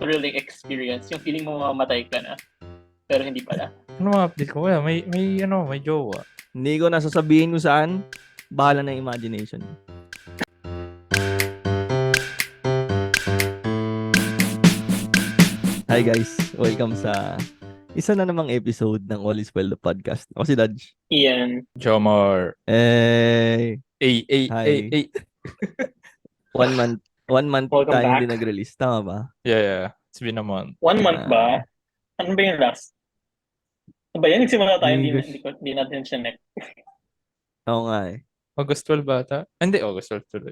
thrilling experience. Yung feeling mo mamamatay ka na. Pero hindi pala. Ano mga update ko? Wala, may jowa. Hindi ko nasasabihin kung saan. Bahala na imagination. Hi guys, welcome sa isa na namang episode ng All is Well the podcast. Ako si Dodge. Ian. Jomar. Hi. 1 month Welcome tayo back. hindi nag-release. Tama ba? Yeah. It's been a month. 1 month ba? Ano ba yung last? Ano ba yan? Nagsimula tayo, hindi natin siya Oo nga eh. August 12 ba ata? Hindi, August 12 tuloy.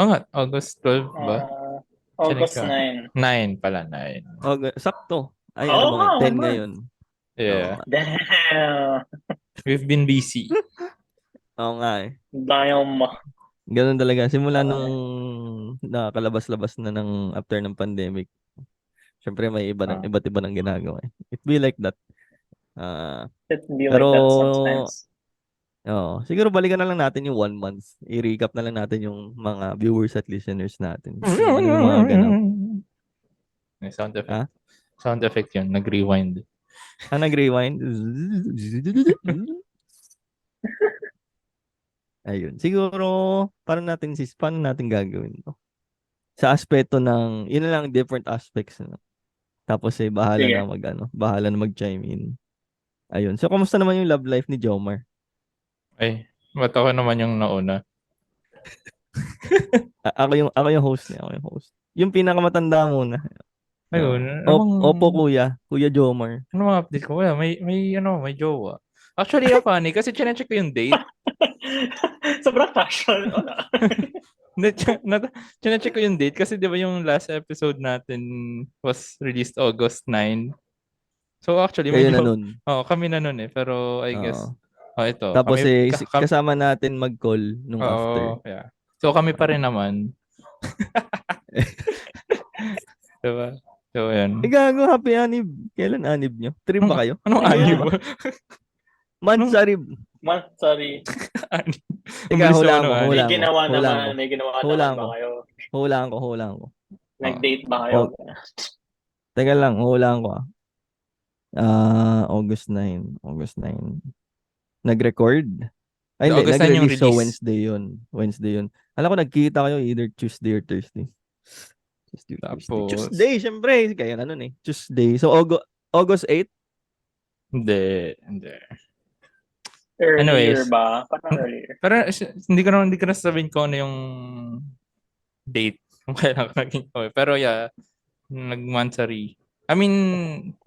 nga, August 12 ba? August Sinig 9. 9 pala, 9. Sakto. Ay, ano ba nga? 10 ngayon. Yeah. Damn. We've been busy. Oo nga eh. Damn. Ganun talaga. Simula nung nakakalabas-labas na ng after ng pandemic. Syempre may iba't iba ng ginagawa. It be like that. It be pero, like that sometimes. Siguro balikan na lang natin yung 1 month. I-recap na lang natin yung mga viewers at listeners natin. Ano yung mga ganap. May sound effect. Sound effect yun. Nag-rewind. Nag-rewind. Ayun. Siguro, paano natin gagawin to? Sa aspeto ng, yun na lang different aspects. No? Tapos bahala na mag-chime in. Ayun. So, kamusta naman yung love life ni Jomar? Ay, ba't ako naman yung nauna? Ako yung host niya. Yung pinakamatanda muna. Ayun. Opo, kuya. Kuya Jomar. Ano mga update ko? Wala, may jowa. Actually, funny kasi chinecheck ko yung date. Sobrang casual. Chinecheck ko yung date kasi di ba yung last episode natin was released August 9. So actually, Kayo na nun. kami na nun eh. Pero I guess, ito. Tapos kami, kasama natin mag-call nung after. Yeah. So kami pa rin naman. Diba? So, yan. Gago, happy anib. Kailan anib nyo? Trip ba kayo? Anong anib? Mansarib. Sorry. Hulaan ko. May ginawa naman ba kayo? Hulaan ko. Nag-date ba kayo? Teka lang, hulaan ko. August 9. Nag-record? Ay, hindi. Nag-release. So, Wednesday yun. Alam ko, nagkita kayo either Tuesday or Thursday. Tuesday, syempre. Kaya na nun eh. Tuesday. So, August 8? Hindi. Earlier ba? Parang earlier. Pero hindi ko na sabihin ko ano yung date. Kung kailan ko naging okay. Pero yeah, nag-monthsary. I mean,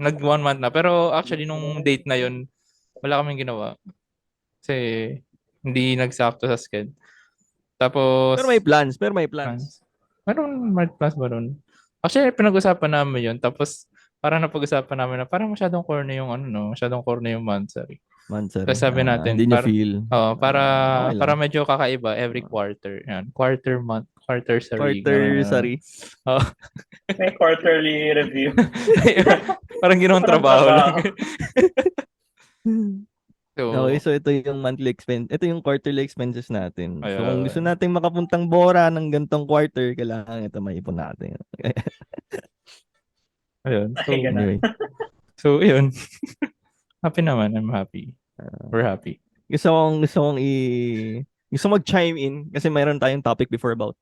nag-1 month na. Pero actually, nung date na yun, wala kaming ginawa. Kasi hindi nagsakto sa schedule. Tapos... Pero may plans. May plans ba nun? Actually, pinag-usapan namin yun. Tapos, parang napag-usapan namin na parang masyadong corny yung monthsary. Tapos sabi natin, hindi nyo feel. Para medyo kakaiba every quarter. Yan. Quarter-sary. May quarterly review. Parang ginawang trabaho lang. So ito yung monthly expense. Ito yung quarterly expenses natin. So kung gusto nating makapuntang Bora ng gantong quarter, kailangan ito maipon natin. Ayun. So, anyway. So, yun. Happy naman. I'm happy. We're happy. Gusto mag-chime in kasi mayroon tayong topic before about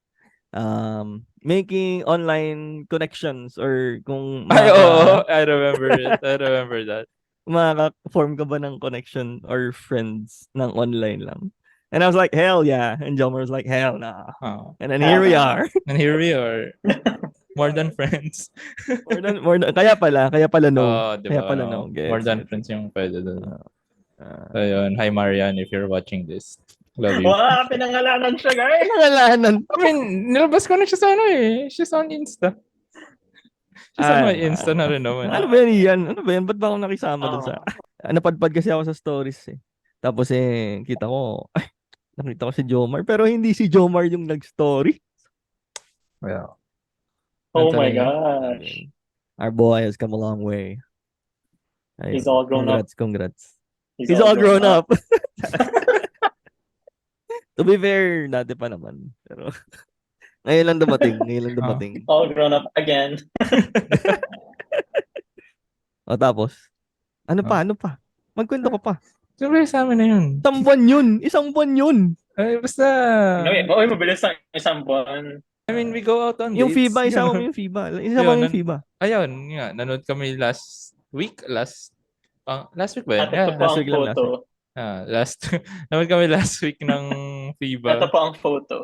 making online connections or kung I remember that. Makaka-form ka ba ng connection or friends ng online lang? And I was like, hell yeah. And Jomar was like, hell nah. And then here we are. More than friends. more than, kaya pala no. Diba, kaya pala no. More than friends yung pwede doon. So yun, hi Marian if you're watching this. Love you. Pinangalanan siya, guys. Pinangalanan. I mean, nilabas ko na siya sa She's on Insta. She's on my Insta na rin naman. Ano ba yan? Ba't ba ako nakisama dun sa... Napadpad kasi ako sa stories eh. Tapos nakita ko si Jomar. Pero hindi si Jomar yung nag-story. Yeah. Oh my gosh. Our boy has come a long way. Ayun. He's all grown up. Congrats. He's all grown up. To be fair, dati pa naman. Pero Ngayon lang dumating. Ngayon lang Oh. dumating. All grown up again. O tapos, ano Oh. pa? Ano pa? Magkwento ko pa. Siyempre sa amin na yun. Isang buwan yun! Isang buwan yun! Ay, basta, Uy, mabilis lang isang buwan. I mean, we go out on Yung dates. FIBA, isama mo Ganun. yung FIBA. Isama mo Yun, yung FIBA. Ayun, nga, nanood kami last week, last week ba yun? At ito Yeah, po last ang week lang, last photo. nanood kami last week ng FIBA. Ito po ang photo.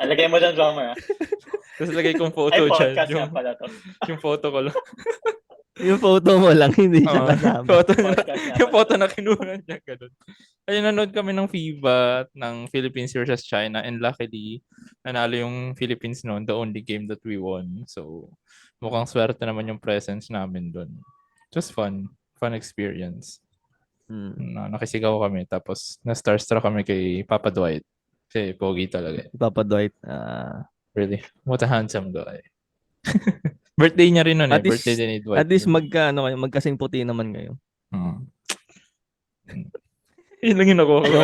Lagay mo dyan, drummer. Tapos lagay kong Ay, photo dyan. podcast nga Yung, pala to. yung photo ko lang. Yung photo mo lang, hindi siya Oo, kasama. photo Podcast nga yung pala photo to. na kinuha niya, ganun. Ayun, nanood kami ng FIBA ng Philippines versus China, and luckily, nanalo yung Philippines noon, the only game that we won. So, mukhang swerte naman yung presence namin doon. Just fun experience. Nakisigaw kami, tapos na-starstruck kami kay Papa Dwight. Kasi pogi talaga. Papa Dwight. Really, what a handsome guy. Birthday niya rin nun At birthday least- din ni Dwight. At least magkasing puti naman ngayon. Yun lang yung nakuha ko.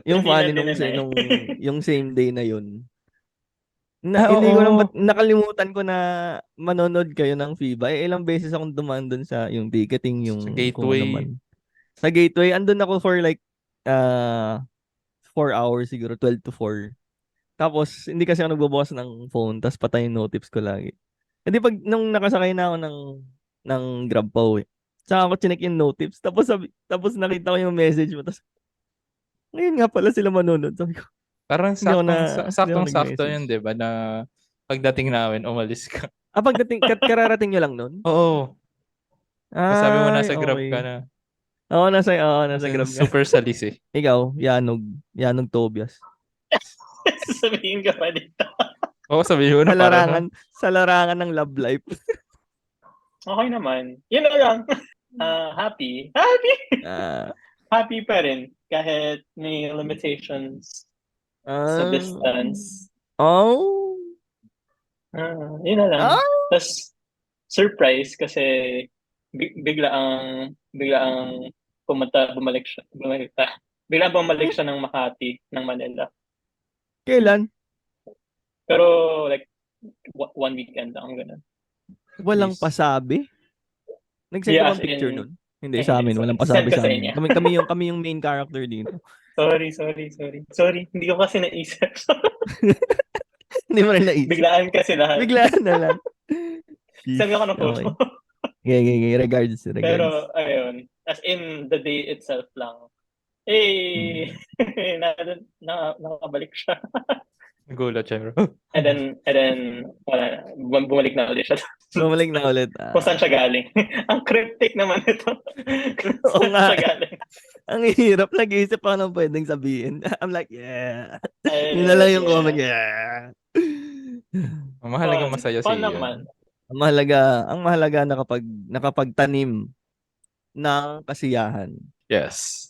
Yung Hindi funny na din yung same day na yun. Oo. Hindi ko lang nakalimutan ko na manonood kayo ng FIBA. Ilang beses akong dumaan doon sa yung ticketing, yung Sa kung Gateway. ano man. Sa Gateway, andun ako for like 4 hours siguro, 12 to 4. Tapos, hindi kasi ako nagbubukas ng phone, tapos patay yung notifs ko lagi. Hindi nung nakasakay na ako ng Grab pa uwi. Saka ako chinek yung notifs, tapos nakita ko yung message mo, tapos ngayon nga pala sila manonood. Sabi ko, Parang Hindi ako saktong-sakto nag-message. yun, di ba? Na pagdating namin, umalis ka. pagdating, kararating nyo lang nun? Oo. Sabi mo nasa Grab okay. ka na. Oo, nasa Kasi Grab ka. super salis eh. Ikaw, Yanog Tobias. Sabihin ka pa dito. Oo, sabi mo na Sa larangan ng love life. Okay naman. Yun na lang. Happy. Happy pa rin. Kahit may limitations sa distance. Oh. Yun na lang. Oh. Tapos, surprise kasi bigla ang bumalik siya ng Makati, ng Manila. Kailan? Pero like 1 weekend lang ganun. Walang Please. pasabi? Nag-send Yeah, ka bang picture nun? Hindi, sa amin. Walang Send pasabi ko sa sa amin. inyo. Kami yung main character dito. Sorry. Hindi ko kasi naisip. Hindi mo rin naisip. Biglaan kasi lahat. Biglaan na lang. Send ako ng photo. Okay. Regards. Pero, ayun. As in, the day itself lang. Nakabalik siya. Nagulat siya. And then, wala na. Bumalik na ulit siya. Bumalik na ulit. Kung saan siya galing. Ang cryptic naman ito. Oo Saan nga. siya galing? Ang hirap. Nag-iisip ako ng pwedeng sabihin. I'm like, yeah. Ay, Yun na lang yung yeah. comment. Yeah. Ang mahalagang masaya Fun siya. naman. Ang mahalaga nakapagtanim ng kasiyahan. Yes.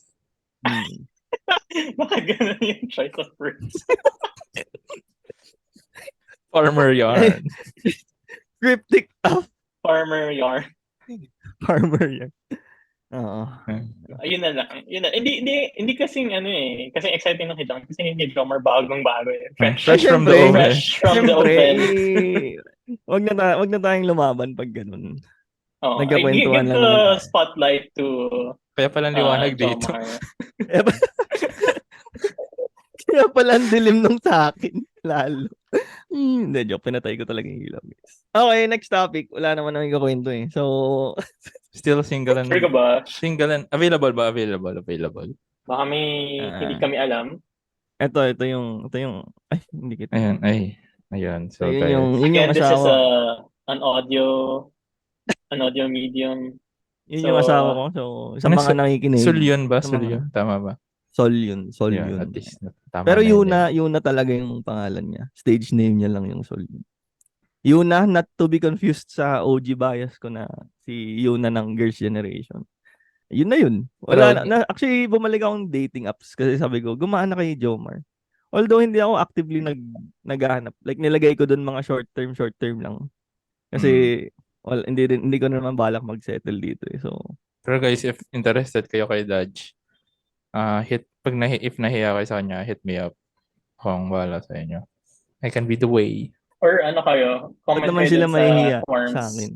Bakit ganun yung choice of words? Farmer yarn. Cryptic of Farmer yarn. farmer yan. Oo. Ayun na lang. Hindi kasing kasing exciting ng hidang kasi hindi drummer bagong-bago eh. Fresh from the Siyempre. oven. Fresh from the Siyempre, oven. wag na tayong lumaban pag ganun. Oh, Nagkakwentuhan give lang the naman. spotlight to Kaya palang liwanag dito. Jomar. Kaya pala ang dilim nung sa akin. Lalo. Hindi, joke. Pinatay ko talaga yung ilaw, guys. Okay, next topic. Wala naman nang ikakwento eh. So, Still single and Sure ka ba? single and available ba? Available. Baka may hindi kami alam. ito yung, ay, hindi kita. Ayun. So, So, yun guys. yung Again, this is asawa. an audio medium. Yun so, yung asawa ko. So, sa Ano, mga nakikinig. Sulyon ba? Sa mga- Sulyon. Tama ba? Sol yun. Yun, at least. Tama Pero na yun. Yuna talaga yung pangalan niya. Stage name niya lang yung Sol. Yuna, not to be confused sa OG bias ko na si Yuna ng Girls' Generation. Yun na yun. Wala na. Actually, bumalik akong dating apps kasi sabi ko, gumaan na kay Jomar. Although hindi ako actively naghahanap. Like nilagay ko doon mga short term lang. Kasi hindi ko na naman balak mag-settle dito eh. So, Pero guys, if interested kayo kay Dodge, if nahiya kayo sa kanya, hit me up. Ang bahala sa inyo. I can be the way. Or ano kayo, Ba't comment naman kayo sila dun sa mahihiya forms. sa akin?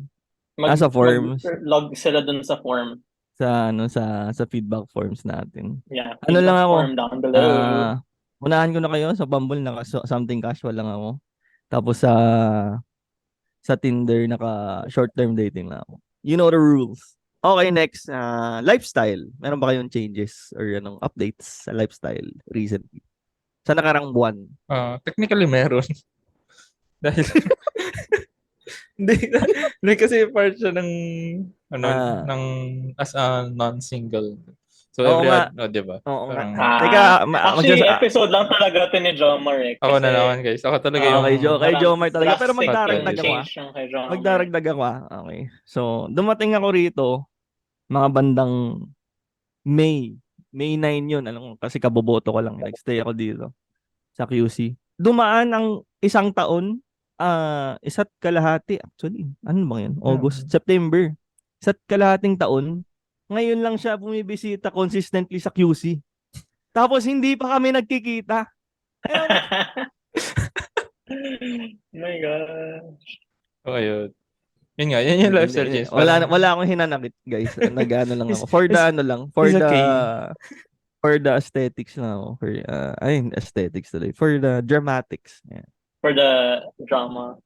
Sa forms. Mag-log sila dun sa form. Sa feedback forms natin. Yeah, Ano lang feedback ako, form down below. unahan ko na kayo sa Bumble, something casual lang ako. Tapos sa Tinder, naka short-term dating lang ako. You know the rules. Okay, next. Lifestyle. Meron ba kayong changes or updates sa lifestyle recently? Sa nakarang buwan? Technically meron. Dahil hindi kasi part siya ng ng as a non-single. So Oo nga. di ba? Oo nga. Parang Teka, Actually, episode lang talaga ito ni Jomar eh. ako na Kasi naman guys. Ako talaga yung kay Jomar talaga. Pero drastic magdaragdag ako. change yung kay Jomar. Magdaragdag ako. Okay. So, dumating ako rito, mga bandang May 9 yun. Kasi kaboboto ko lang. Nagstay ako dito sa QC. Dumaan ang isang taon, isa't kalahati actually. Ano ba yan? August, September. Isa't kalahating taon. Ngayon lang siya bumibisita consistently sa QC. Tapos hindi pa kami nagkikita. My God. ayun. Yun nga, yun yung lifestyle change. Wala akong hinanakit, guys. Nag-ano lang ako. For the aesthetics na ako. Aesthetics tuloy. For the dramatics. Yeah. For the drama.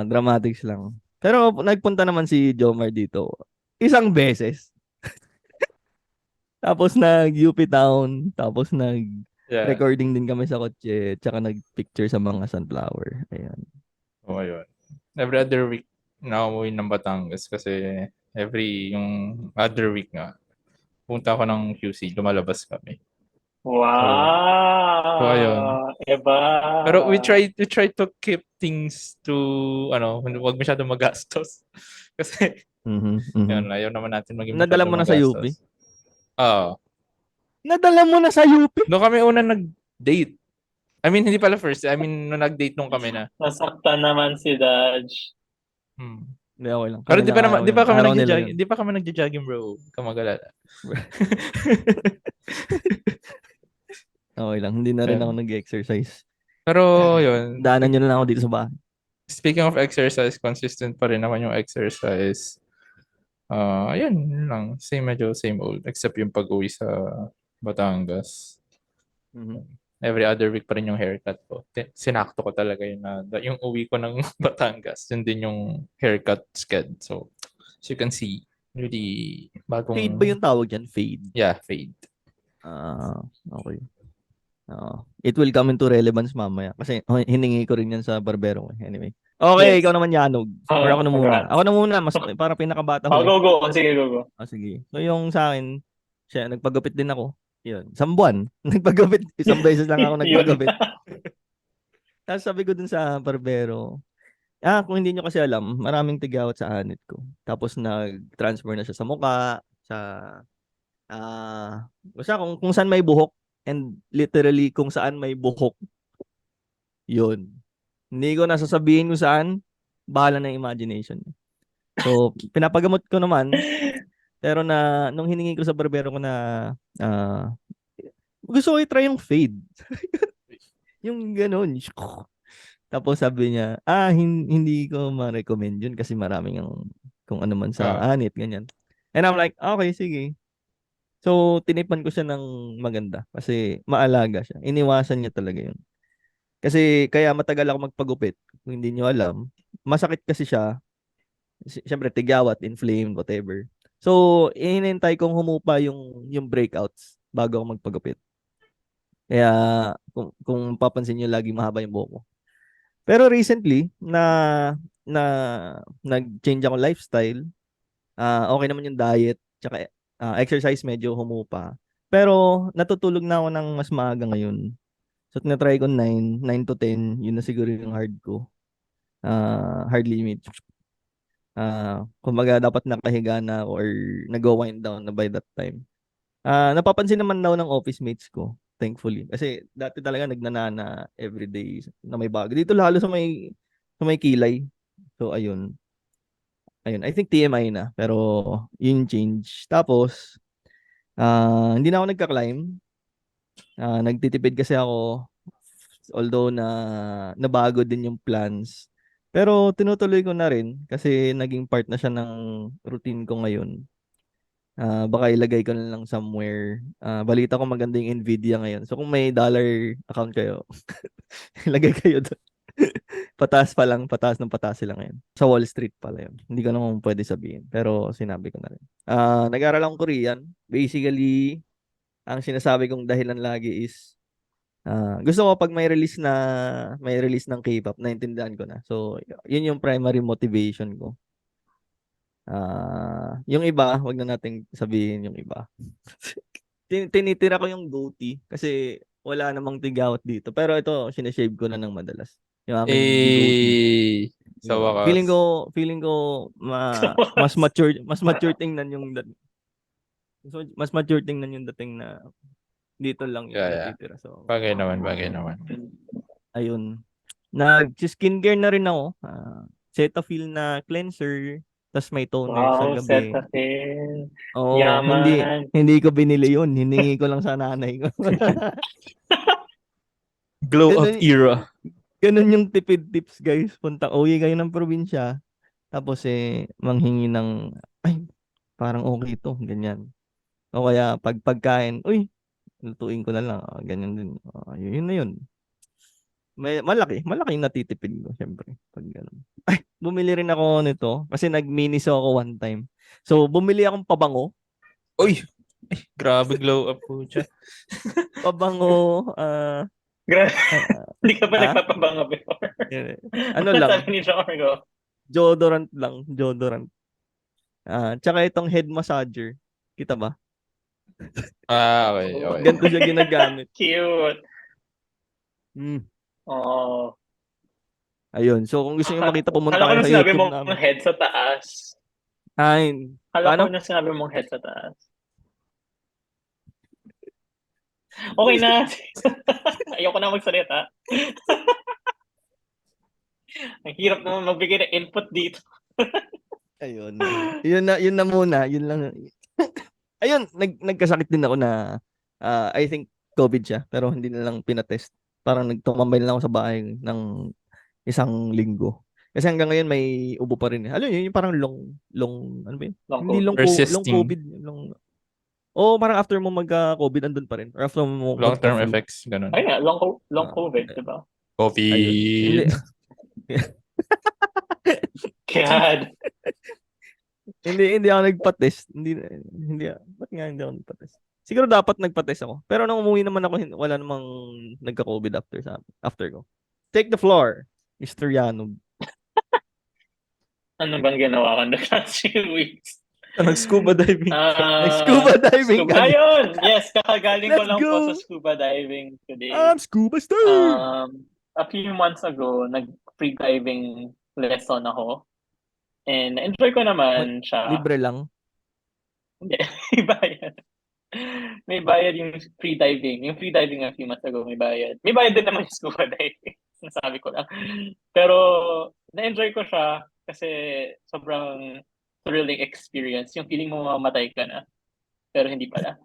Dramatics lang. Pero nagpunta naman si Jomar dito. Isang beses. Tapos nag-UP Town. Tapos recording din kami sa kotse. Tsaka nag-picture sa mga sunflower. Ayan. Ayun. Every other week na umuwi ng Batangas kasi yung other week nga punta ako ng QC, lumalabas kami. Wow! So ayun. Iba! Pero we try to keep things to wag masyado magastos. Kasi yun, ayaw naman natin maging Nadala mo na sa UP? Oo. Nadala mo na sa UP? Doon kami una nag-date. I mean, hindi pala first. I mean, nung nag-date nung kami na. Nasaktan naman si Dodge. Hindi, okay lang. Pero di pa kami nagja-jogging, bro. Kamagalala. Okay lang. Hindi na rin ako nag-exercise. Pero yun. Daanan nyo na lang ako dito sa bahay. Speaking of exercise, consistent pa rin naman yung exercise. Ayun lang. Medyo same old. Except yung pag-uwi sa Batangas. Every other week pa rin yung haircut ko. Sinakto ko talaga yun na yung uwi ko ng Batangas, yun din yung haircut sked. So, as you can see, really bagong... Fade ba yung tawag dyan? Fade? Yeah, fade. Okay. It will come into relevance mamaya. Kasi hiningi ko rin yan sa barbero. Anyway. Okay, yes. Ikaw naman, Yanog. Or ako na muna. Ako na muna. Mas para pinakabata ko. Go. Sige, go. Sige. So, yung sa akin, nagpagupit din ako. Yun. 1 buwan. Nagpagupit. 1 beses lang ako nagpagupit. Tapos sabi ko dun sa barbero, kung hindi nyo kasi alam, maraming tigawat sa anit ko. Tapos nag-transfer na siya sa mukha, basta kung saan may buhok, and literally kung saan may buhok, yun. Hindi ko nasasabihin kung saan, bahala na imagination. So, pinapagamot ko naman, pero nung hiningi ko sa barbero ko na gusto ko i-try yung fade. Yung ganun. Tapos sabi niya, hindi ko ma-recommend yun kasi maraming kung ano man sa anit, ganyan. And I'm like, okay, sige. So, tinipan ko siya ng maganda kasi maalaga siya. Iniwasan niya talaga yun. Kasi kaya matagal ako magpagupit. Kung hindi niyo alam, masakit kasi siya. Siyempre, tigawat, inflamed, whatever. So, hinintay kong humupa yung breakouts bago ako magpagupit. Kaya, kung papansin niyo, lagi mahaba yung buhok ko. Pero recently, nag-change ako lifestyle. Okay naman yung diet, tsaka exercise medyo humupa. Pero, natutulog na ako ng mas maaga ngayon. So, tinatry ko 9 to 10. Yun na siguro yung hard ko. Hard limit. Kumbaga dapat nakahiga na or nag-wind down na by that time. Napapansin naman daw ng office mates ko, thankfully. Kasi dati talaga nagnanana everyday na may bago. Dito lalo sa may kilay. So ayun. I think TMI na, pero yun change. Tapos hindi na ako nagka-climb. Nagtitipid kasi ako although nabago din yung plans. Pero tinutuloy ko na rin kasi naging part na siya ng routine ko ngayon. Baka ilagay ko na lang somewhere. Balita ko maganda yung Nvidia ngayon. So kung may dollar account kayo, ilagay kayo doon. Pataas ng pataas sila ngayon. Sa Wall Street pala yun. Hindi ko naman pwede sabihin. Pero sinabi ko na rin. Nag-aral akong Korean. Basically, ang sinasabi kong dahilan lagi is gusto ko pag may release ng K-pop, naintindihan ko na. So, yun yung primary motivation ko. Yung iba, wag na nating sabihin yung iba. Tinitira ko yung goatee kasi wala namang tigawat dito. Pero ito, sinashave ko na ng madalas. Yung aking goatee. Sa Yun. wakas. Feeling ko mas mature tingnan yung so, mas mature tingnan yung dating na dito lang yung Yeah. natitira. So, Bagay naman. ayun. Nag-skincare na rin ako. Cetaphil na cleanser, tas may toner sa Wow, gabi. Cetaphil. Oo, Yaman. hindi ko binili yun. Hiningi ko lang sa nanay ko. Glow up era. Ganun yung tipid tips, guys. Uwi kayo ng probinsya, tapos manghingi ng, ay, parang okay to, ganyan. O kaya pagkain, uy, lutuin ko na lang. Ganyan din. Yun na yun. Malaki yung natitipid ko, syempre. Pag ganun. Ay, bumili rin ako nito kasi nag-miniso ako one time. So, bumili akong pabango. Uy! Grabe glow up po siya. Pabango, Grabe. Hindi ka ba Ha? nagpapabanga before? ano lang, Sabi ni Jorgo. deodorant lang, deodorant. Tsaka itong head massager. Kita ba? Okay. Ganito siya ginagamit. Cute. Oh. Ayun. So, kung gusto niyo makita, pumunta Kala ko kayo na sa sinabi YouTube mong namin. head sa taas. Ay, Kala paano? ko na sinabi mong head sa taas. Okay na. Ayoko na magsalita. Ang hirap naman magbigay ng input dito. Ayun. Yun na muna. Yun lang. Ayun, nagkasakit din ako na I think COVID siya, pero hindi na lang pinatest. Parang nagtumambay na lang ako sa bahay ng isang linggo. Kasi hanggang ngayon may ubo pa rin. Alam niyo, yung parang long ano ba yun? Long Hindi long Persisting. COVID, parang after mo magka-COVID andun pa rin. Or after mo Long-term magka-flu. effects. Ganun. Ay nga, long COVID, di ba? COVID. Ayun. Hindi. God. hindi ako nagpa-test. Ba't nga hindi ako nagpa-test? Siguro dapat nagpa-test ako. Pero nung umuwi naman ako, wala namang nagka-COVID after ko. Take the floor, Mr. Yanog. Ano bang ginawa ko in the past few weeks? Nag-scuba diving. Nag-scuba diving ka. Ayun! Yes, kakagaling ko Let's lang po go! sa scuba diving today. I'm scuba star! A few months ago, nag-free diving lesson ako. And enjoy ko naman siya. Libre lang? Hindi, may bayad. May bayad yung free diving. Yung free diving a few months ago, may bayad. May bayad din naman yung scuba diving. Nasabi ko lang. Pero, na-enjoy ko siya kasi sobrang thrilling experience. Yung feeling mo mamamatay ka na. Pero hindi pala.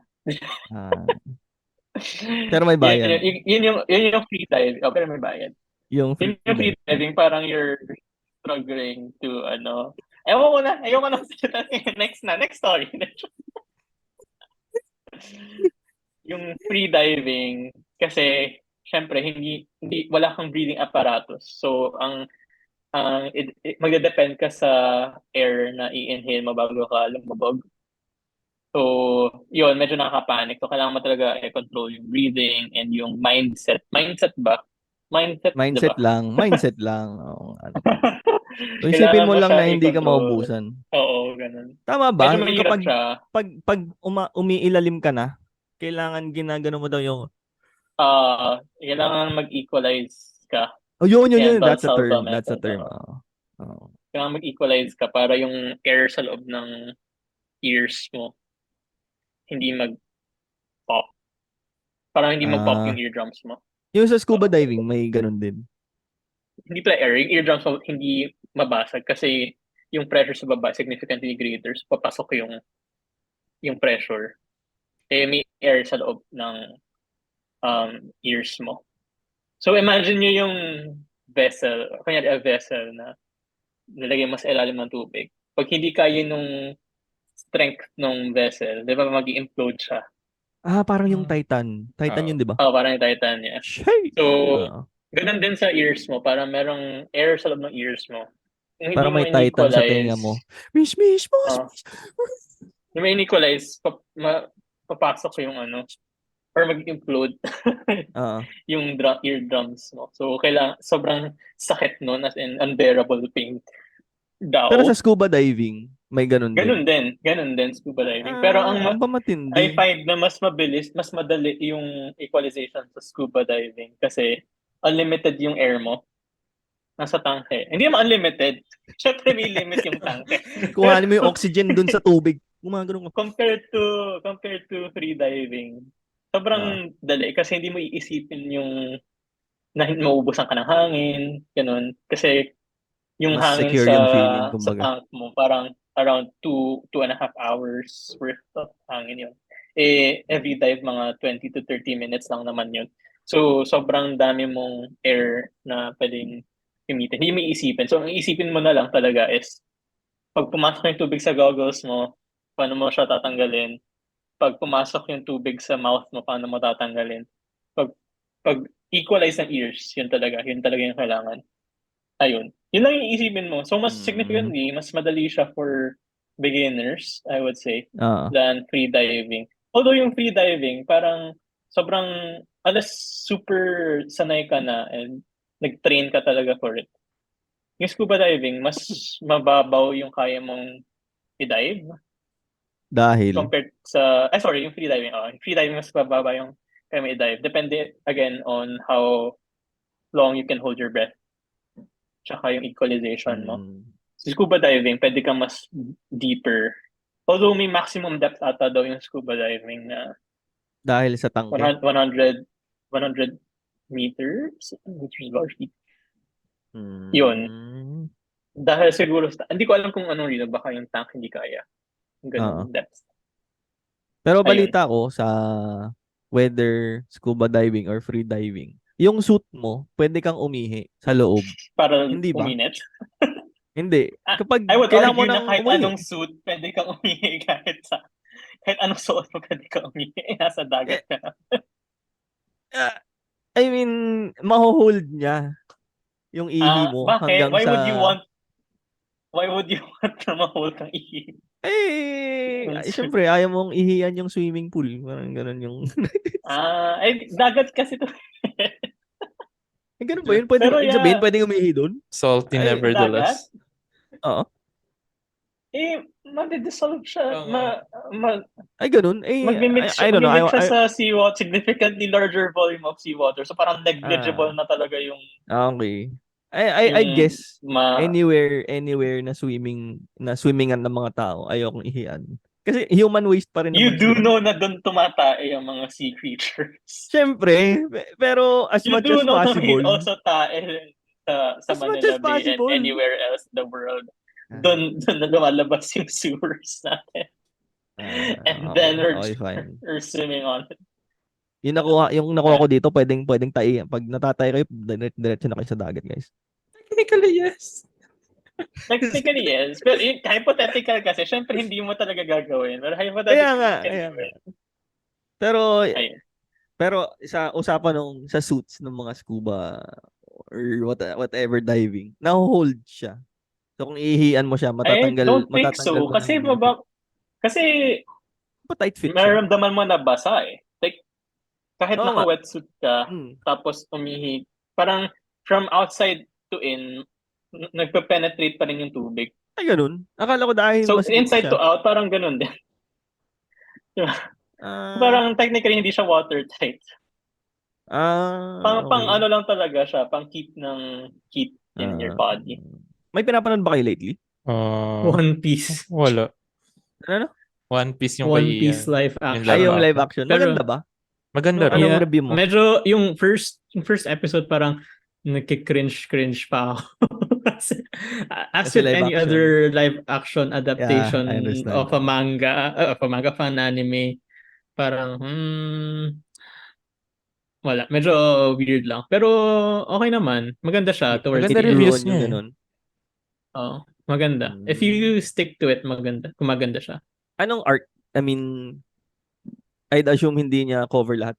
Pero may bayad. Yun yung free diving. Oh, pero may bayad. Yung free diving, parang you're struggling to, ayoko na next story. Yung free diving, kasi, syempre, wala kang breathing apparatus. So, magde-depend ka sa air na i-inhale mo bago ka lumubog. So, yun, medyo nakaka-panic. So, kailangan mo talaga control yung breathing and yung mindset. Mindset ba? Mindset diba? lang. So, isipin mo lang na hindi ka maubusan. Oo, ganun. Tama ba? Medyo mahirap siya. Pag umiilalim ka na, kailangan ginagano mo daw yung kailangan mag-equalize ka. Oh, yun. That's a Method. term. Kailangan mag-equalize ka para yung air sa loob ng ears mo hindi mag-pop. Parang hindi mag-pop yung eardrums mo. Yung sa scuba diving, may ganun din. Hindi pala air. Yung eardrums mo hindi mabasag kasi yung pressure sa baba significantly greater. So, papasok yung pressure. May air sa loob ng ears mo. So imagine nyo yung vessel, kunyari a vessel na nilagay mo sa ilalim ng tubig. Pag hindi kaya nung strength ng vessel, di ba mag-implode siya? Parang yung Titan. Titan yun, di ba? Parang yung Titania. Shit! So, Oo. ganun din sa ears mo. Parang merong air sa loob ng ears mo. Kung hindi Parang mo may Titan sa in-equalize, tenga mo. Mish, mish, mish, ah, mish. hindi mo in-equalize, papasok yung or mag-implode Oo. yung eardrums mo. So, sobrang sakit nun, as in unbearable pain Pero daw. sa scuba diving, may ganun din. Ganun din scuba diving. Pero Ang ba I matindi? find na mas mabilis, mas madali yung equalization sa scuba diving kasi unlimited yung air mo nasa tangke. Hindi naman unlimited. Syempre may limit yung tangke. Kuhanin mo yung oxygen dun sa tubig. Gumagano ka. compared to free diving, Ah, sobrang dali kasi hindi mo iisipin yung na mauubusan ka ng hangin, ganun. Kasi yung mas hangin secure yung feeling, sa kumbaga. tank mo, parang around 2.5 hours worth of hangin yun. Every dive, mga 20 to 30 minutes lang naman yun. So, sobrang dami mong air na pwedeng gamitin. Hindi mo iisipin. So, ang isipin mo na lang talaga is, pag pumasok yung tubig sa goggles mo, paano mo siya tatanggalin? Pag pumasok yung tubig sa mouth mo, paano mo tatanggalin? Pag, pag equalize ng ears, yun talaga yung kailangan. Ayun. Yun lang yung isipin mo. So, mas Mm. significantly, mas madali siya for beginners, I would say, Ah, than free diving. Although yung free diving, parang sobrang, unless super sanay ka na and nag-train ka talaga for it. Yung scuba diving, mas mababaw yung kaya mong i-dive dahil compared sa, sorry, yung free diving. Yung free diving, mas mababa yung kaya mo i-dive. Depende, again, on how long you can hold your breath tsaka yung equalization mo. mm, Sa scuba diving, pwede kang mas deeper. Although may maximum depth ata daw yung scuba diving na dahil sa tangke. 100 meters? Meters ba or feet? Yun. Mm. Dahil siguro, hindi ko alam kung anong reason, baka yung tank hindi kaya. Yung Oo. ganun depth. Pero Ayun. balita ko sa whether scuba diving or free diving, yung suit mo, pwede kang umihi sa loob. Para Hindi ba? uminit. Hindi. Kapag I would kailangan mo argue na nang kahit umihi. anong suit, pwede kang umihi kahit anong suot mo, pwede kang umihi. Nasa Eh, dagat ka na. ah, I mean, maho-hold niya yung ihi mo Bakit? hanggang sa Why would you want na mahol kang ihi? syempre, ayaw mong ihiyan yung swimming pool. Parang ganun yung... Dagat kasi to. ganun ba yun? Pwede, Pero ibig sabihin, pwede umihi doon? Salty dagat, nevertheless. Oo. madidissolve siya. Ay, ganun. I don't know. Magmimix siya sa seawater, significantly larger volume of seawater. So parang negligible Ah, na talaga yung, okay. I yung guess ma, anywhere na swimmingan ng mga tao, ayokong ihian. Kasi human waste pa rin you naman do sila. know na doon tumatae ang mga sea creatures. Siyempre, pero as You much do as know na may possible, also tae sa as much as Manila Bay and possible. anywhere else in the world. Ah, Doon na lumalabas yung sewers natin. And then okay, fine. we're swimming on it. Yung nakuha ko dito, pwedeng tai. Pag natatay kayo, diretso na kayo sa dagat, guys. Technically, yes. Technically, yes. Pero hypothetical kasi, syempre hindi mo talaga gagawin. Pero Kaya hypothetically, nga, you can kaya do nga. it. Pero Ayun. Pero sa usapan sa suits ng mga scuba or whatever diving, naho-hold siya. So kung ihihian mo siya, I don't think matatanggal so. mo na yung Kasi tight fit siya. maramdaman mo na basa eh. Like, kahit Oo nga. naka-wetsuit ka, Mm. tapos umihi, parang from outside to in, nagpe-penetrate pa rin yung tubig. Ay, ganun. Akala ko dahil So, masikip inside to siya. out, parang ganun din. Diba? Ah, Parang technically hindi siya watertight. Pang okay. ano lang talaga siya, pang keep ng heat in your Ah, body. may pinapanood ba kayo lately? One Piece. Wala. Ano? One Piece yung One kay Piece live yung action. Yung live action. action. Pero- Maganda ba? Maganda rin. Anong review mo? Medyo yung first episode parang nagki-cringe pa ako. As Kasi with live any action. other live action adaptation I understand. of a manga fan anime, parang wala. Medyo weird lang. Pero okay naman. Maganda siya towards Maganda the end. reviews Ruin yung niya eh. ganun. Oo, maganda. If Mm. you stick to it, maganda. Kung maganda siya. Anong arc? I mean, I'd assume hindi niya cover lahat.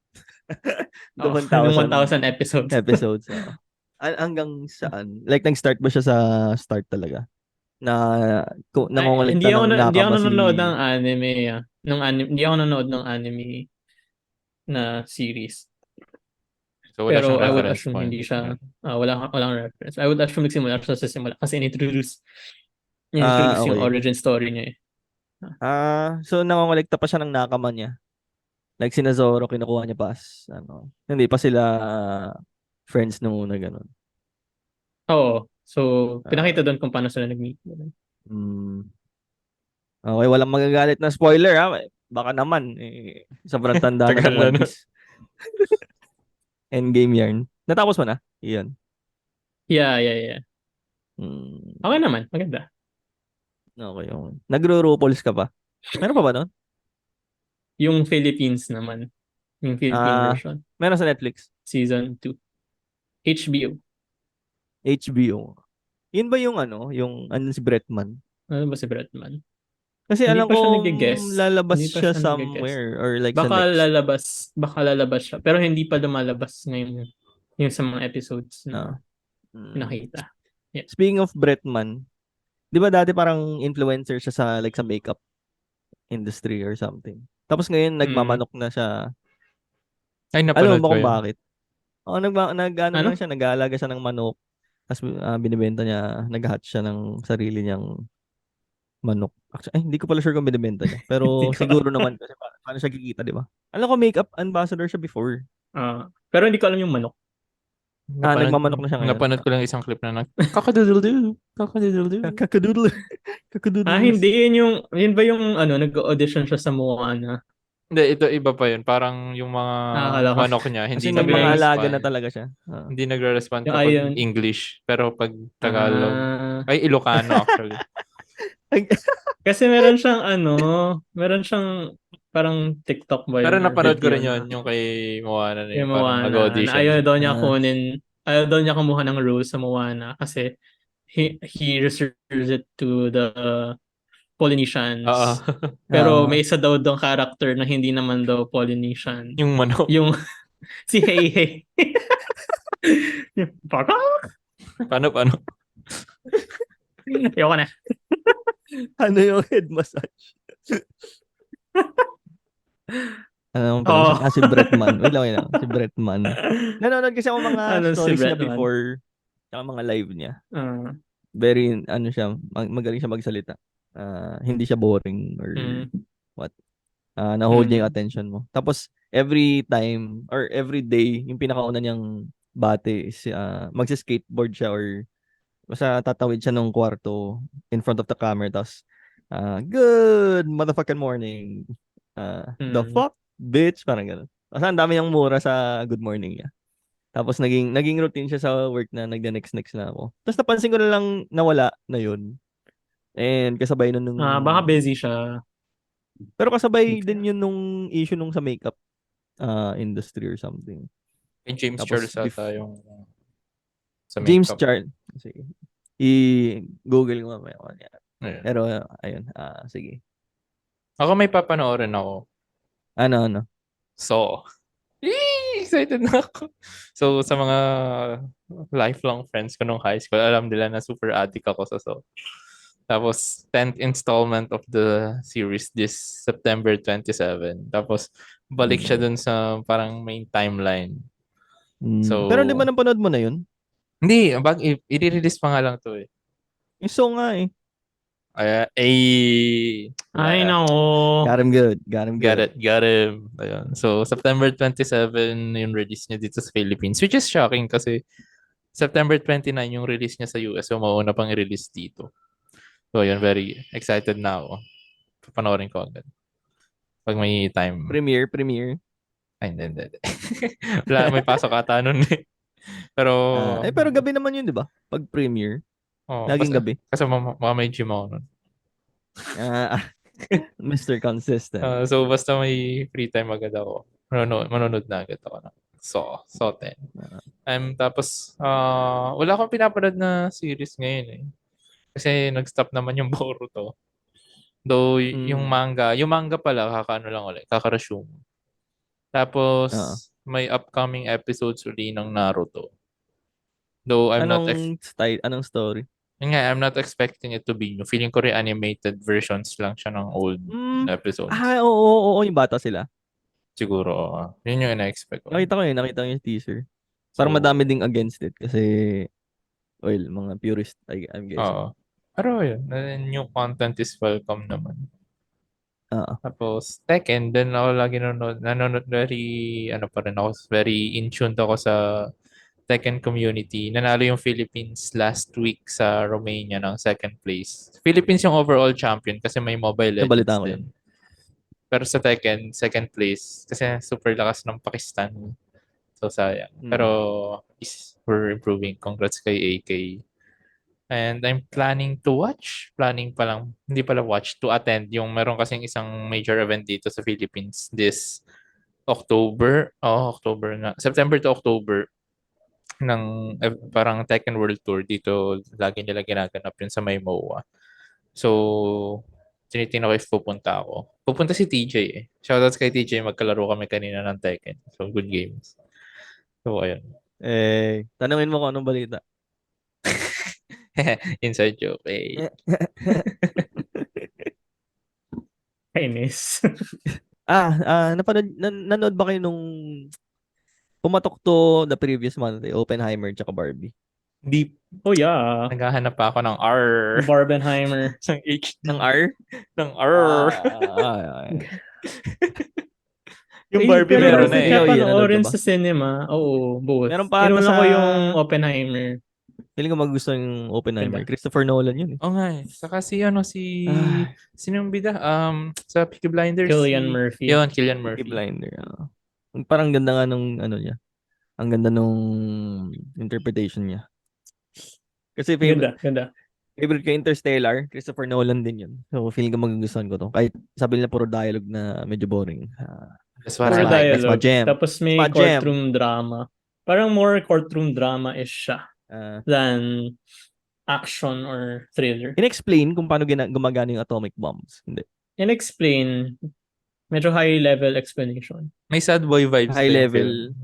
The Oh, ng 1,000 1,000 episodes. episodes. Oo. Hanggang saan? Like, nag-start ba siya sa start talaga? Na Ay, nangongolekta ng hindi ako nakama si... nanonood ng anime. Hindi ako nanonood ng anime na series. So wala Pero siyang I would reference assume point. hindi siya, walang reference. I would assume nagsimula siya sa simula kasi in-introduce yung okay. origin story niya eh. So nangongolekta pa siya ng nakama niya. Like sina Zoro, kinukuha niya pa ano. Hindi pa sila friends nung una, ganun. Oo. So, Ah, pinakita doon kung paano sila nag-meet. mm, okay, walang magagalit na spoiler ha. Baka naman, sobrang tanda na Tagal ng na One nun. Piece. Endgame yarn. Natapos mo na? Iyon. Yeah. Mm, Okay naman. Maganda. okay, okay. Nagro-RuPaul's ka pa? Meron pa ba nun? Yung Philippines naman. Yung Philippine Ah, version. meron sa Netflix. Season 2. HBO. HBO. Yun ba yung ano? Yung ano si Bretman? Ano ba si Bretman? Kasi Hindi alam pa siya kong nag-guess. lalabas Hindi pa siya siya nag-guess. somewhere or like sa Baka next. lalabas siya. Pero hindi pa lumalabas ngayon yung sa mga episodes Ah. na pinakita. Yeah. Speaking of Bretman, di ba dati parang influencer siya sa like sa makeup industry or something. Tapos ngayon Mm. nagmamanok na siya. Ay, Alam napanood mo ba ko kung yun. bakit? Oo, ano lang Ano? siya, nag-aalaga siya ng manok. Tapos binibenta niya, nag-hatch siya ng sarili niyang manok. Actually, hindi ko pala sure kung binibenta niya. Hindi Pero ko siguro naman kasi paano siya kikita, di ba? Alam ko makeup ambassador siya before. pero hindi ko alam yung manok. Nagmamanok na siya ngayon. Napanood ko lang isang clip na kakadoodle-doo. Kakadoodle-doo. Kakadoodle. Kakadoodles. Hindi yun ba yung nag-audition siya sa Moana? Hindi, ito iba pa yun. Parang yung mga Akala ko. manok niya, Kasi hindi may Sabi lang mga yung, alaga na nagre-respond. talaga siya. Hindi nagre-respond yung kapag ayun. English. Pero pag Tagalog, Ah, ay Ilocano actually. kasi meron siyang parang TikTok ba Pero yun or napanood ko video rin yun, na yung kay Moana na yun. yung Parang Moana na nag-audition siya. ayaw daw niya kumuha ng role sa Moana kasi he reserves it to the Oo. Polynesians. Pero may isa daw dong character na hindi naman daw Polynesian. Yung manok. Yung si Hey Hey. Yung baka. Paano? Ayoko na. Ano yung head massage? Ano pala Oh. siya? Si Bretman. Wait lang. Si Bretman. Nanonood kasi ako mga Ano si stories niya Bretman? before. Tsaka mga live niya. Ah, Very, ano siya, magaling siya magsalita. Hindi siya boring or mm, what. Na-hold niya yung mm. attention mo. Tapos, every time or every day, yung pinakauna niyang bate is magsi-skateboard siya or basta tatawid siya nung kwarto in front of the camera. Tapos, good motherfucking morning. The Mm. fuck, bitch? Parang gano'n. Kasi ang dami niyang mura sa good morning niya. Tapos naging routine siya sa work na next na ako. Tapos napansin ko na lang nawala na yun. And kasabay nun nung... Baka busy siya. Pero kasabay din yun nung issue nung sa makeup industry or something. Kay James Tapos Charles ata yung sa James makeup. Charles. Sige. I-google ko mamaya. Ayun. Pero ayun. Sige. Ako may papanoorin ako. Ano? So, excited na ako. So, sa mga lifelong friends ko nung high school, alam nila na super addict ako sa So. Tapos, 10th installment of the series this September 27. Tapos, balik siya dun sa parang main timeline. So, Pero di ba napanood mo na yun? hindi, i-release pa nga lang to eh. Yung song nga eh. Ay, nako. Got him good. Got him. Ayun. So, September 27 yung release niya dito sa Philippines. Which is shocking kasi September 29 yung release niya sa US. So, mauna pang i-release dito. So, yun, very excited na ako. Papanoorin ko agad. Pag may time. Premiere. Ay, hindi. Wala, may pasok ata nun eh. Pero, Pero gabi naman yun, di ba? Pag premiere. Laging gabi. Kasi may gym ako nun. Mr. Consistent. So, basta may free time agad ako. Manonood na agad ako ng Soten. Tapos, wala akong pinapanood na series ngayon eh. Kasi nag-stop naman yung Boruto. Though, yung manga pala, kakaano lang ulit, kaka-resume. Tapos, may upcoming episodes uli ng Naruto. Though, Anong story? yun nga, I'm not expecting it to be new. Feeling ko rin animated versions lang siya ng old episodes. Oo, yung bata sila. Siguro, yun yung ina-expect ko. Nakita ko yung teaser. Parang So, madami ding against it kasi, mga purist, I'm guessing. oo. Pero yun, new content is welcome naman. Tapos, Tekken, then ako lagi nanonood very in tune ako sa Tekken community. Nanalo yung Philippines last week sa Romania ng second place. Philippines yung overall champion kasi may Mobile Legends Nabalitaan ko din. Pero sa Tekken, second place kasi super lakas ng Pakistan. So, sayang. Pero, we're improving. Congrats kay AK. And I'm planning to watch. Planning pa lang. Hindi pala watch. To attend. Yung meron kasing isang major event dito sa Philippines this October. October na. September to October. Ng parang Tekken World Tour. Dito lagi nila ginaganap yun sa may MOA. So, tinitingnan ko if pupunta ako. Pupunta si TJ eh. Shoutouts kay TJ. Magkalaro kami kanina ng Tekken. So, good games. So, ayun. Tanungin mo kung anong balita. Inside joke. Eh. Kainis. Nanood ba kayo nung pumatok to the previous month, Oppenheimer tsaka Barbie? Deep. Oh yeah. Naghahanap pa ako ng R. Barbenheimer. Ng H. Ng R? Ng R. Yung Eh, Barbie pero meron na na eh. eh. Ikaw, Ian, nanood panoorin ka ba? sa cinema. Oo, both. Meron pa ata Inuna ko sa- yung Oppenheimer. Feeling ko magustuhan yung Oppenheimer. Diba? Christopher Nolan yun eh. Oo nga eh. Saka sino yung bida? Sa Peaky Blinders. Cillian Murphy. Yun, Cillian Peaky Murphy. Blinder. Parang ganda nga nung ano niya. Ang ganda nung interpretation niya. Kasi Ganda. favorite ko Interstellar, Christopher Nolan din yun. So feeling ko magugustuhan ko to. Kahit sabi nila puro dialogue na medyo boring. That's what I Puro like. That's my dialogue. jam. Tapos may That's my jam. courtroom drama. Parang more courtroom drama-ish siya than action or thriller. In-explain kung paano gumagana yung atomic bombs. Hindi. In-explain, medyo high-level explanation. May sad boy vibes. High na yung level. film.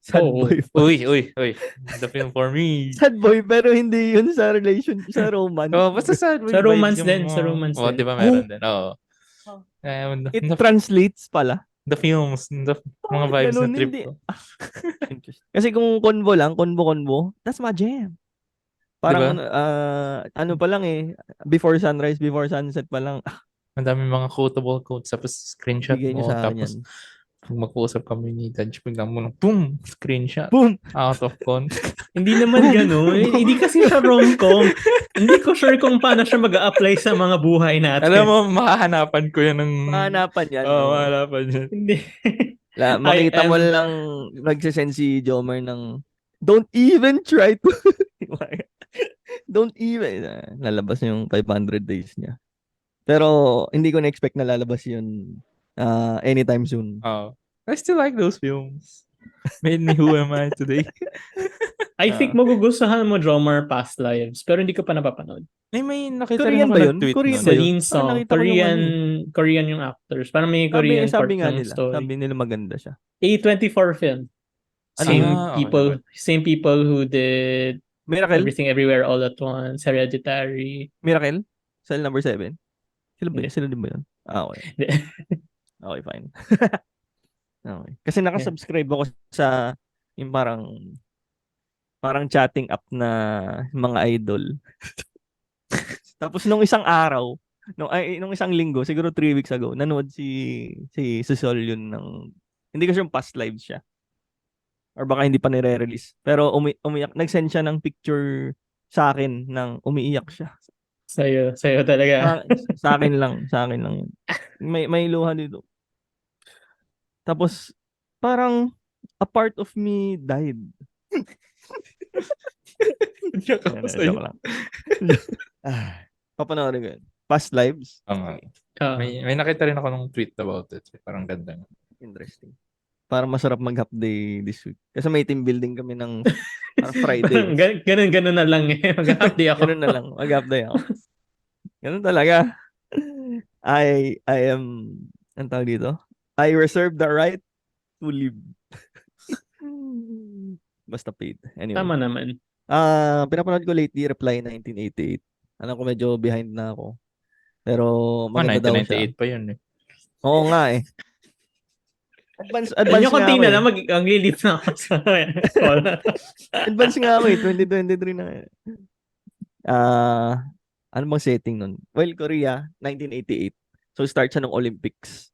Sad Oo. boy. Uy. The film for me. Sad boy pero hindi yun sa sa romance. Basta sad boy Sa romance vibes din, yung, sa romance din. di ba meron din? Oo. It translates pala. The films, the mga vibes ganun, na trip hindi. ko. Kasi kung convo lang, convo, that's my jam. Parang Diba? ano pa lang eh, before sunrise, before sunset pa lang, Ang dami mga quotable quotes, tapos screenshot bigay niyo mo, sa akin tapos yan. pag mag-uusap kami ni Taj, biglang mo lang, boom! Screenshot. Boom! Out of con. Hindi naman gano'n. Hindi kasi siya rom-com. Hindi ko sure kung paano siya mag-a-apply sa mga buhay natin. Alam mo, mahahanapan ko yan ng... Mahanapan yan. mahahanapan yan. Hindi. Makita mo lang nagsisend si Jomer ng don't even try to don't even lalabas yung 500 days niya. Pero hindi ko na-expect na lalabas yun anytime soon. I still like those films. Made me who am I today. I think magugustuhan mo Drummer Past Lives, pero hindi ko pa napapanood. May nakita Korean rin ako ba yun? nag-tweet Korean nun. ba yun? Celine Song. nakita ko yung Korean yung actors. Parang may Korean Sabi nga courtroom nila. story. Sabi nila maganda siya. A24 film. Ano Same people who did Miracle? Everything Everywhere All at Once, Hereditary. Miracle? Cell number 7? Hindi. Sila din ba yun? Okay. Hindi. Okay, fine. Okay. Kasi nakasubscribe ako sa yung parang chatting app na mga idol. Tapos nung isang araw, nung isang linggo, siguro 3 weeks ago, nanood si Sol yun hindi ko sure yung past lives siya. Or baka hindi pa nire-release. Pero umiyak, nag-send siya ng picture sa akin ng umiiyak siya. Sa'yo talaga. Sa akin lang yun. May luha dito. Tapos parang a part of me died. Joke lang. Papanoorin ko yun. Past lives. May nakita rin ako ng tweet about it. Parang ganda. Interesting. para masarap mag-half day this week. Kasi may team building kami ng Parang Friday. ganun na lang eh. Mag-half day ako. Ganun na lang. Mag-half day ako. Ganun talaga. I am, ang tawag dito? I reserve the right to live. Basta paid. Anyway. Tama naman. Pinapanood ko lately, Reply 1988. Alam ko medyo behind na ako. Pero maganda daw siya. 1998 pa yun eh. Oo nga eh. Advance Yun yung nga konti ako na eh. lang, mag-leave na ako sa call na to. Advance nga ako eh. 2023 na eh. Ano bang setting nun? Well, Korea, 1988. So, start siya ng Olympics.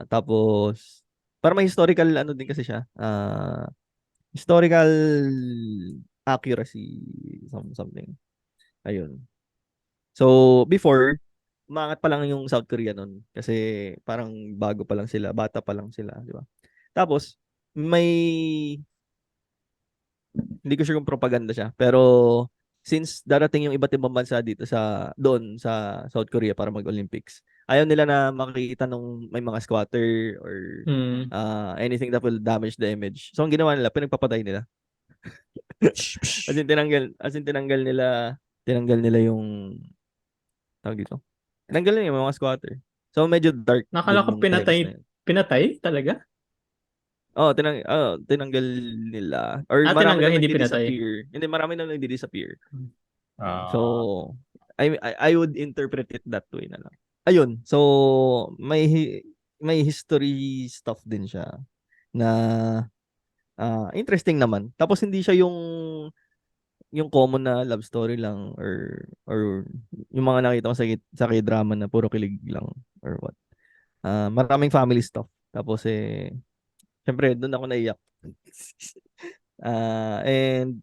Tapos, para may historical ano din kasi siya. Historical accuracy something. Ayun. So, before, umangat pa lang yung South Korea nun. Kasi parang bago pa lang sila. Bata pa lang sila. Di ba? Tapos, may hindi ko sure kung propaganda siya. Pero, since darating yung iba't ibang bansa dito doon sa South Korea para mag-Olympics, ayaw nila na makikita nung may mga squatter or Hmm. anything that will damage the image. So, ang ginawa nila, pinagpapatay nila. As in tinanggal nila yung tawag dito. Tinanggal nila yung mga squatter. So, medyo dark Nakala din ko nung times na yun. pinatay talaga? Tinanggal nila. Or marami Tinanggal, na hindi pinatay. nagdi-disappear. Hindi, marami na nagdi-disappear. Ah, So, I would interpret it that way na lang. Ayun. So, may history stuff din siya na interesting naman. Tapos hindi siya yung common na love story lang or yung mga nakita ko sa K-drama na puro kilig lang or what. Maraming family stuff. Tapos syempre doon ako naiyak. And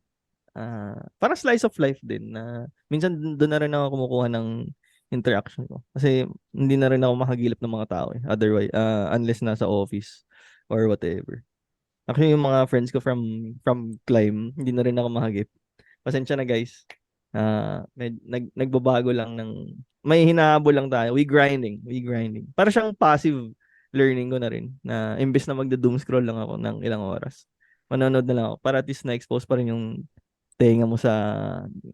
parang slice of life din na minsan doon na rin ako kumukuha ng interaction ko. Kasi hindi na rin ako makagilap ng mga tao eh. Otherwise, unless nasa office or whatever. Actually, yung mga friends ko from Climb, hindi na rin ako makagip. Pasensya na guys. Nagbabago lang may hinahabol lang tayo. We grinding. Para siyang passive learning ko na rin na imbes na magda-doom scroll lang ako ng ilang oras. Manonood na lang ako para at least na-expose pa rin yung tenga mo sa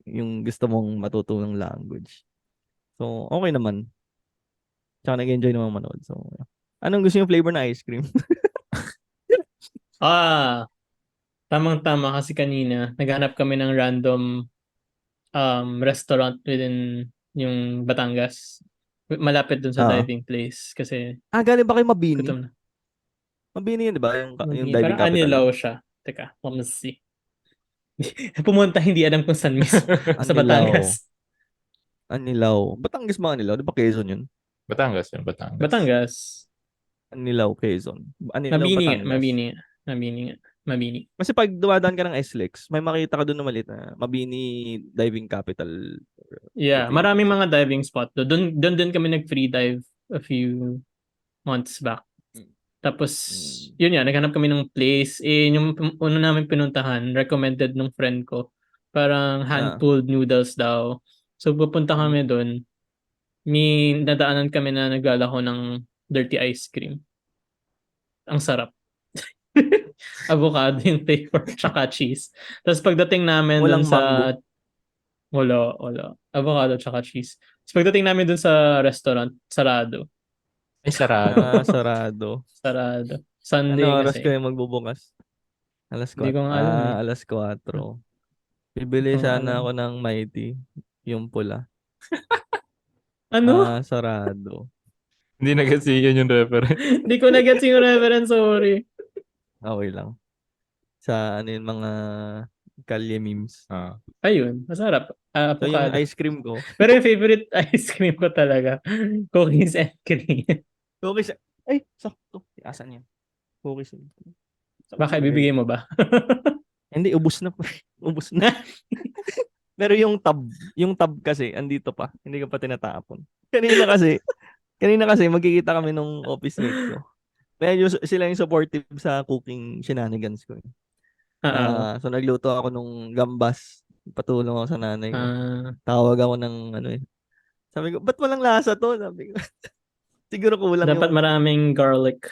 yung gusto mong matutong language. So, okay naman. Tsaka nag-enjoy naman manood. So, anong gusto yung flavor na ice cream? Tamang-tama kasi kanina, naghanap kami ng random restaurant within yung Batangas. Malapit dun sa diving place kasi Galing ba kayo Mabini? gutom na. Mabini yun, di ba? Yung diving Parang capital. Anilaw siya. Teka, let me see. Pumunta, hindi alam kung saan mismo. Sa Batangas. Anilaw. Batangas ba Anilaw? Di ba Quezon yun? Batangas yun, Batangas. Batangas. Anilaw, Quezon. Anilaw, Mabini Batangas. nga. Mabini. Kasi pag dumadaan ka ng SLEX, may makita ka doon na maliit na Mabini Diving Capital. Yeah, maraming mga diving spot. Doon kami nag-free dive a few months back. Tapos, yun yan, naghanap kami ng place. Yung una namin pinuntahan, recommended ng friend ko. Parang hand-pulled noodles daw. So, pupunta kami doon. May nadaanan kami na naglalako ng dirty ice cream. Ang sarap. Avocado yung flavor, tsaka cheese. Tapos pagdating namin Walang dun sa... mango. Wala. Avocado tsaka cheese. Tapos pagdating namin dun sa restaurant, sarado. Ay, sarado. Sarado. Sarado. Sunday Ano oras kasi. kayo magbubukas? Alas 4. Hindi ko nga alam eh. Alas 4. Bibili sana ako ng Mighty. Yung pula. Ano? Sarado. Hindi na kasi yun yung reference. Hindi ko na-gets yung reference, sorry. Okay lang. Sa ano yun, mga kalye memes. Ayun, masarap. So yung Avocado. ice cream ko. Pero yung favorite ice cream ko talaga, cookies and cream. Cookies. Ay, sakto. Asan yan? Cookies and cream. Baka ibibigay mo ba? Hindi, ubus na. Ubus na. Pero yung tab kasi, andito pa. Hindi ko pa tinatapon. Kanina kasi magkikita kami nung office mate ko. Medyo sila yung supportive sa cooking shenanigans ko. So nagluto ako nung gambas. Patulong ako sa nanay ko. Tawag ako ng sabi ko, ba't walang lasa to? Sabi ko. Siguro kulang dapat yung... maraming garlic.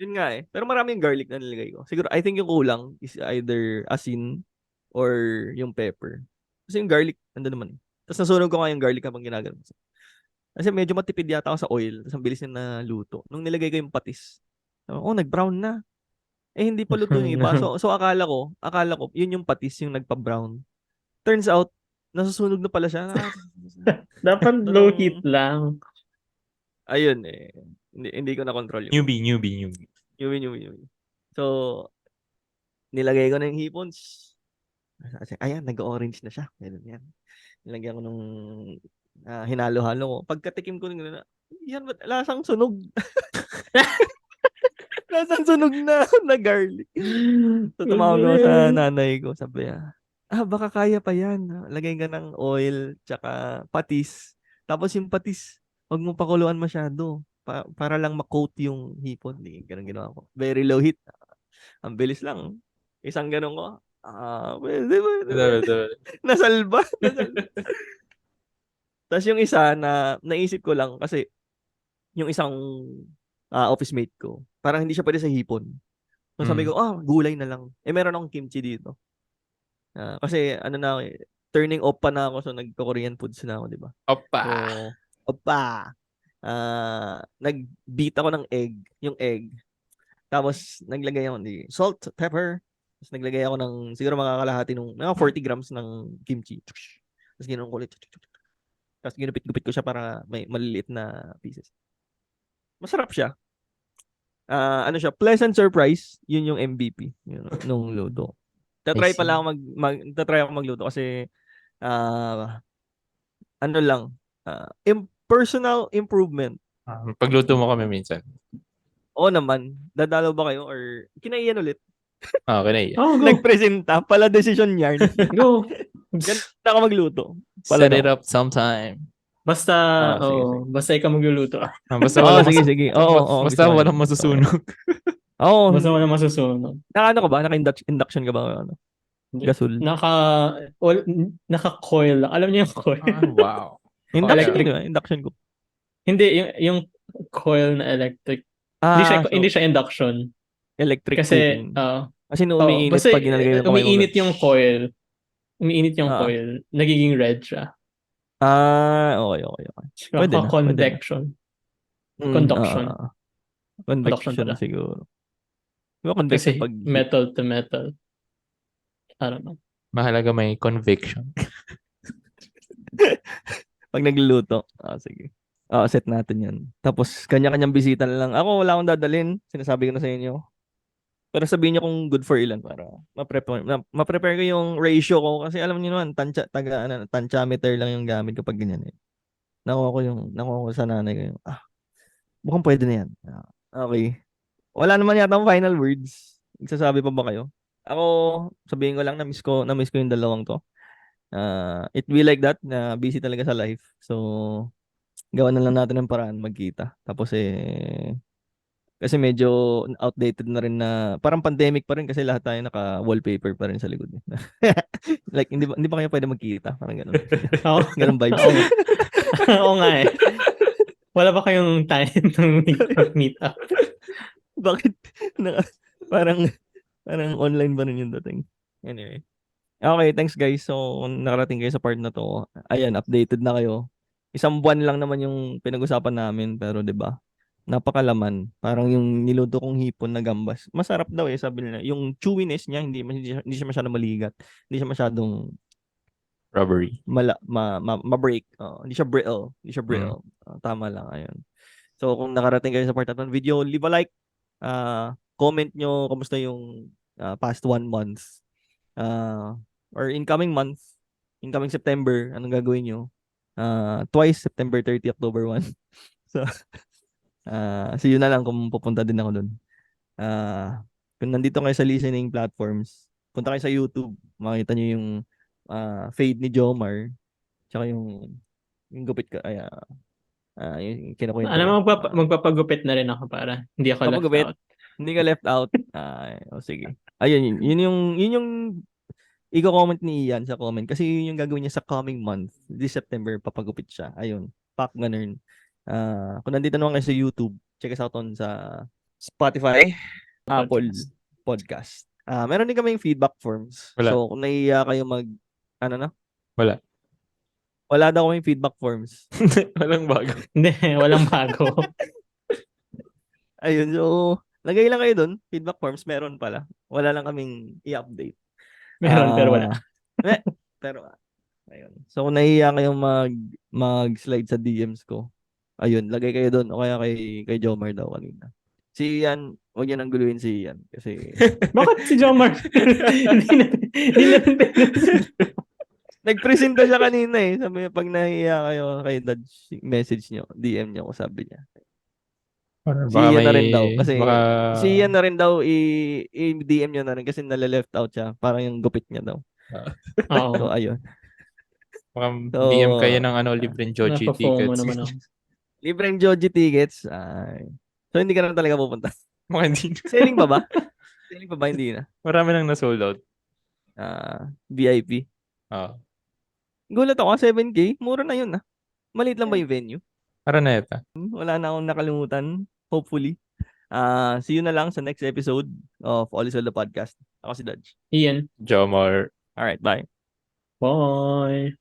Yun nga eh. Pero marami yung garlic na nilagay ko. Siguro, I think yung kulang is either asin or yung pepper. Kasi yung garlic, nandun naman eh. Tapos nasunog ko nga yung garlic habang ginagano. Kasi medyo matipid yata ako sa oil. Tapos ang bilis niya na luto. Nung nilagay ko yung patis, nag-brown na. Eh, hindi pa luto yung iba. So akala ko, yun yung patis yung nagpa-brown. Turns out, nasusunog na pala siya. Dapat Ito low nung- heat lang. Ayun eh. Hindi ko na control yung Newbie. Yumi. So, nilagay ko na yung hipon. Kasi, ayan, nag-orange na siya. Ganun yan. Nilagyan ko nung hinalo-halo ko. Pagkatikim ko nung yan, ba't lasang sunog? Lasang sunog na garlic. So, tumawag ako sa nanay ko. Sabi niya, baka kaya pa yan. Lagay ka ng oil, tsaka patis. Tapos yung patis, huwag mo pakuluan masyado. Para lang ma-coat yung hipon. Ganun ginawa ko. Very low heat. Ang bilis lang. Isang ganun ko. Pwede. Nasalba. Tapos yung isa na naisip ko lang kasi yung isang office mate ko, parang hindi siya pwede sa hipon. So sabi ko, gulay na lang. Eh meron akong kimchi dito. Kasi ano na ako turning off pa na ako so nagko-Korean foods na ako, di ba? Opa. So, opa. Nag-beat ako ng yung egg. Tapos naglagay ako ng salt, pepper. Tapos naglagay ako ng siguro mga kalahati ng mga 40 grams ng kimchi. Tapos ginawin ko ulit. Tapos ginupit-gupit ko siya para may maliliit na pieces. Masarap siya. Ano siya, pleasant surprise. Yun yung MVP nung luto. Tatry pala ako tatry ako magluto kasi ano lang, personal improvement. Pagluto mo kami minsan. Oo naman. Dadalaw ba kayo or kinaiyan ulit? Okay na yan. Oh, go. Nagpresenta pala decision yarn. Go. Ganda ka magluto. Set it up sometime. Basta, sige. basta ikaw magluluto. Basta wala sige. Oo, basta gusto ko walang yun. masusunog. Oo. Basta wala masusunod. Ano ka ba? Naka-induction ka ba? Ano? Gasol. Naka-coil lang. Alam niyo yung coil? Wow. Induction, Electric. di ba? Induction ko. Hindi, yung coil na electric. Hindi siya induction. Electric Kasi, cooking. Kasi nung umiinit basta pag ginalagay mo kamay mo. umiinit yung coil. Umiinit yung coil. Nagiging red siya. Okay. Pwede na. Convection. Conduction. Convection pala. siguro. Diba convection Kasi pag metal to metal. I don't know. Mahalaga may conviction. pag nagluluto. Sige. Set natin yan. Tapos, kanya-kanyang bisita na lang. Ako, wala akong dadalhin. Sinasabi ko na sa inyo. Pero sabihin niyo kung good for ilan para ma-prepare ko yung ratio ko. Kasi alam niyo naman, tantiameter lang yung gamit ko pag ganyan eh. Nakuha ko sa nanay ko yung, mukhang pwede na yan. Okay. Wala naman yata ang final words. Nagsasabi pa ba kayo? Ako, sabihin ko lang na miss ko yung dalawang to. It will be like that na busy talaga sa life. So, gawan na lang natin ng paraan magkita. Tapos kasi medyo outdated na rin na parang pandemic pa rin kasi lahat tayo naka-wallpaper pa rin sa likod. Like hindi pa kayo pwede magkita, parang ganoon. Ganun vibes. Oo nga eh. Wala ba kayong time ng meet up? Bakit parang online ba rin yung dating? Anyway. Okay, thanks guys. So, nakarating kayo sa part na to. Ayan, updated na kayo. Isang buwan lang naman yung pinag-usapan namin pero 'di ba? Napakalaman. Parang yung niluto kong hipon na gambas. Masarap daw sabi nila. Yung chewiness niya hindi siya masyadong maligat. Hindi siya masyadong Rubbery. ma-break. Hindi siya brittle. Tama lang ayun. So kung nakarating kayo sa part na to video, leave a like. Comment nyo kamusta yung past 1 month. Or incoming month, incoming September, anong gagawin nyo? Twice, September 30, October 1. So, see you na lang kung pupunta din ako doon. Kung nandito kayo sa listening platforms, punta kayo sa YouTube, makita nyo yung fade ni Jomar, tsaka yung gupit ka, yung kinukwento Ano, ko. magpapagupit na rin ako para hindi ako left Papagupit? out. Hindi ka left out. Sige. Ayun, yun yung i-comment ni Ian sa comment. Kasi yun yung gagawin niya sa coming month. This September, papagupit siya. Ayun. Pak ganun. Kung nandito naman kayo sa YouTube, check us out on sa Spotify, Apple Podcast. Podcast. Meron din kaming feedback forms. Wala. So, kung nahiya kayo ano na? Wala. Wala daw kaming feedback forms. Walang bago. Hindi, walang bago. Ayun, so, lagay lang kayo dun. Feedback forms, meron pala. Wala lang kaming i-update. Meron, pero wala. Pero, ayun. So, kung nahiya kayong mag-slide sa DMs ko, ayun, lagay kayo dun. O kaya kay Jomar daw kanina. Si Ian, huwag niyo nang guluhin si Ian. Kasi, Bakit si Jomar? Hindi natin nagpresenta siya kanina eh. Sabi niya, pag nahiya kayo kay Dodge, message niyo, DM niyo ko, sabi niya. Si Baka Ian na may... rin daw. Kasi, Baka... si Ian na rin daw, i-DM niyo na rin kasi nale-left out siya. Parang yung gupit niya daw. Oo. So, ayun. Baka So, DM kayo ng libreng Joji Napa-FOMO tickets. naman ako. Libreng Joji tickets. Ay. So, hindi ka na talaga pupunta. Mga hindi. Selling pa ba? Selling pa ba? Hindi na. Marami nang na-sold out. VIP. Oo. Gulat ako, 7K. Mura na yun ah. Maliit lang ba yung venue? Araneta. Wala na akong nakalimutan. Hopefully. See you na lang sa next episode of All is Well the Podcast. Ako si Dodge. Ian. Jomar. Alright, bye. Bye.